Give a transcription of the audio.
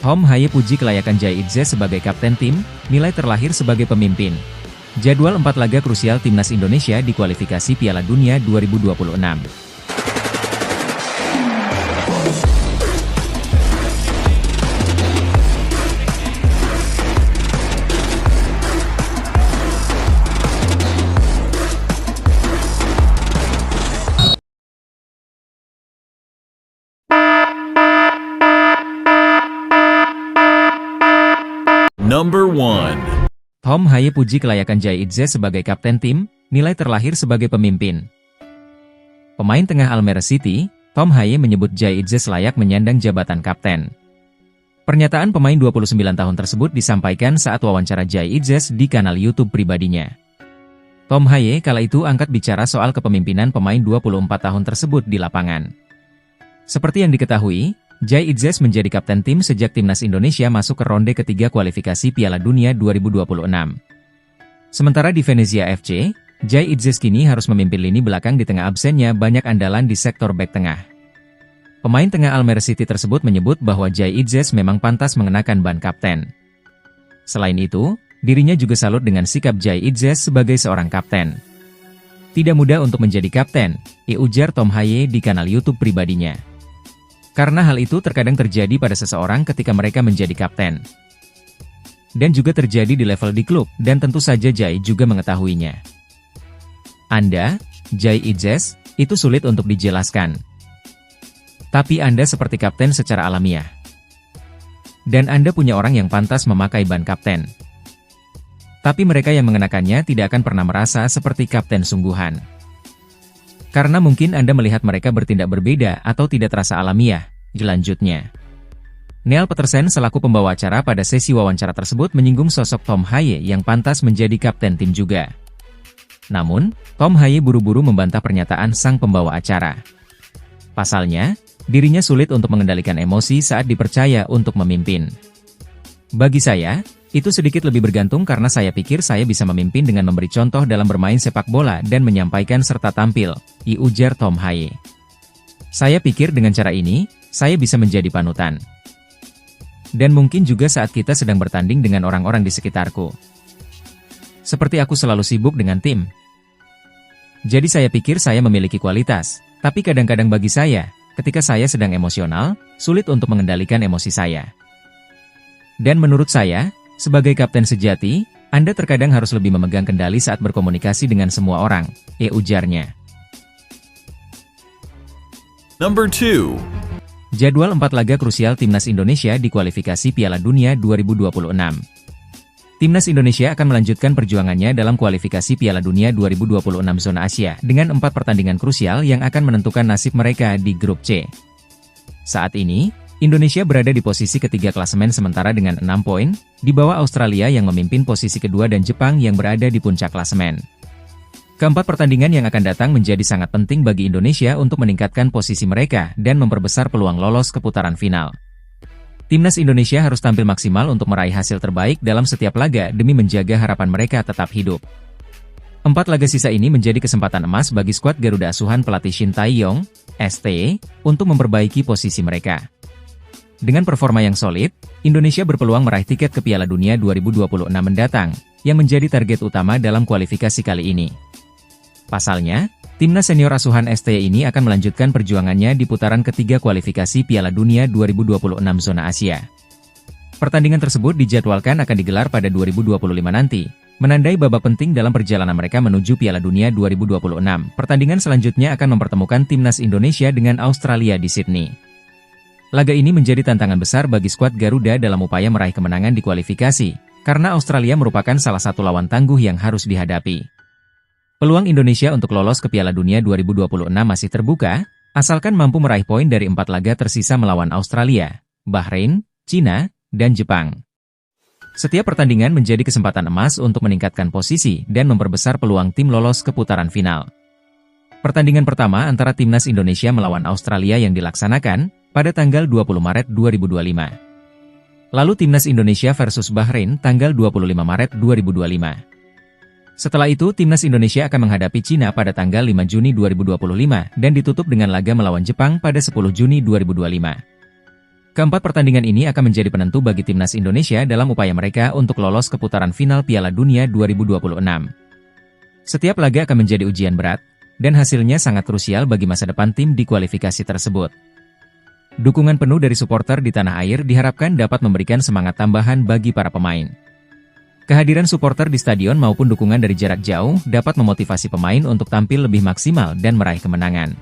Tom Haye puji kelayakan Jay Itzes sebagai kapten tim, nilai terlahir sebagai pemimpin. Jadwal 4 laga krusial Timnas Indonesia di kualifikasi Piala Dunia 2026. Number 1. Tom Haye puji kelayakan Jay Itzes sebagai kapten tim, nilai terlahir sebagai pemimpin. Pemain tengah Almere City, Tom Haye menyebut Jay Itzes layak menyandang jabatan kapten. Pernyataan pemain 29 tahun tersebut disampaikan saat wawancara Jay Itzes di kanal YouTube pribadinya. Tom Haye kala itu angkat bicara soal kepemimpinan pemain 24 tahun tersebut di lapangan. Seperti yang diketahui, Jay Itzes menjadi kapten tim sejak Timnas Indonesia masuk ke ronde ketiga kualifikasi Piala Dunia 2026. Sementara di Venezia FC, Jay Itzes kini harus memimpin lini belakang di tengah absennya banyak andalan di sektor bek tengah. Pemain tengah Almere City tersebut menyebut bahwa Jay Itzes memang pantas mengenakan ban kapten. Selain itu, dirinya juga salut dengan sikap Jay Itzes sebagai seorang kapten. Tidak mudah untuk menjadi kapten, ujar Tom Haye di kanal YouTube pribadinya. Karena hal itu terkadang terjadi pada seseorang ketika mereka menjadi kapten. Dan juga terjadi di level di klub, dan tentu saja Jay juga mengetahuinya. Anda, Jay Itzes, itu sulit untuk dijelaskan. Tapi Anda seperti kapten secara alamiah. Dan Anda punya orang yang pantas memakai ban kapten. Tapi mereka yang mengenakannya tidak akan pernah merasa seperti kapten sungguhan. Karena mungkin Anda melihat mereka bertindak berbeda atau tidak terasa alamiah, lanjutnya. Neil Petersen selaku pembawa acara pada sesi wawancara tersebut menyinggung sosok Tom Haye yang pantas menjadi kapten tim juga. Namun, Tom Haye buru-buru membantah pernyataan sang pembawa acara. Pasalnya, dirinya sulit untuk mengendalikan emosi saat dipercaya untuk memimpin. Bagi saya, itu sedikit lebih bergantung karena saya pikir saya bisa memimpin dengan memberi contoh dalam bermain sepak bola dan menyampaikan serta tampil, ujar Tom Haye. Saya pikir dengan cara ini, saya bisa menjadi panutan. Dan mungkin juga saat kita sedang bertanding dengan orang-orang di sekitarku. Seperti aku selalu sibuk dengan tim. Jadi saya pikir saya memiliki kualitas, tapi kadang-kadang bagi saya, ketika saya sedang emosional, sulit untuk mengendalikan emosi saya. Dan menurut saya, sebagai kapten sejati, Anda terkadang harus lebih memegang kendali saat berkomunikasi dengan semua orang, ujarnya. Number 2. Jadwal 4 laga krusial Timnas Indonesia di kualifikasi Piala Dunia 2026. Timnas Indonesia akan melanjutkan perjuangannya dalam kualifikasi Piala Dunia 2026 zona Asia dengan 4 pertandingan krusial yang akan menentukan nasib mereka di grup C. Saat ini, Indonesia berada di posisi ketiga klasemen sementara dengan 6 poin, di bawah Australia yang memimpin posisi kedua dan Jepang yang berada di puncak klasemen. Keempat pertandingan yang akan datang menjadi sangat penting bagi Indonesia untuk meningkatkan posisi mereka dan memperbesar peluang lolos ke putaran final. Timnas Indonesia harus tampil maksimal untuk meraih hasil terbaik dalam setiap laga demi menjaga harapan mereka tetap hidup. 4 laga sisa ini menjadi kesempatan emas bagi skuad Garuda asuhan pelatih Shin Tae-yong, ST, untuk memperbaiki posisi mereka. Dengan performa yang solid, Indonesia berpeluang meraih tiket ke Piala Dunia 2026 mendatang, yang menjadi target utama dalam kualifikasi kali ini. Pasalnya, timnas senior asuhan ST ini akan melanjutkan perjuangannya di putaran ketiga kualifikasi Piala Dunia 2026 zona Asia. Pertandingan tersebut dijadwalkan akan digelar pada 2025 nanti, menandai babak penting dalam perjalanan mereka menuju Piala Dunia 2026. Pertandingan selanjutnya akan mempertemukan timnas Indonesia dengan Australia di Sydney. Laga ini menjadi tantangan besar bagi skuad Garuda dalam upaya meraih kemenangan di kualifikasi, karena Australia merupakan salah satu lawan tangguh yang harus dihadapi. Peluang Indonesia untuk lolos ke Piala Dunia 2026 masih terbuka, asalkan mampu meraih poin dari 4 laga tersisa melawan Australia, Bahrain, Cina, dan Jepang. Setiap pertandingan menjadi kesempatan emas untuk meningkatkan posisi dan memperbesar peluang tim lolos ke putaran final. Pertandingan pertama antara timnas Indonesia melawan Australia yang dilaksanakan pada tanggal 20 Maret 2025. Lalu timnas Indonesia versus Bahrain tanggal 25 Maret 2025. Setelah itu timnas Indonesia akan menghadapi Cina pada tanggal 5 Juni 2025 dan ditutup dengan laga melawan Jepang pada 10 Juni 2025. Keempat pertandingan ini akan menjadi penentu bagi timnas Indonesia dalam upaya mereka untuk lolos ke putaran final Piala Dunia 2026. Setiap laga akan menjadi ujian berat, dan hasilnya sangat krusial bagi masa depan tim di kualifikasi tersebut. Dukungan penuh dari supporter di tanah air diharapkan dapat memberikan semangat tambahan bagi para pemain. Kehadiran supporter di stadion maupun dukungan dari jarak jauh dapat memotivasi pemain untuk tampil lebih maksimal dan meraih kemenangan.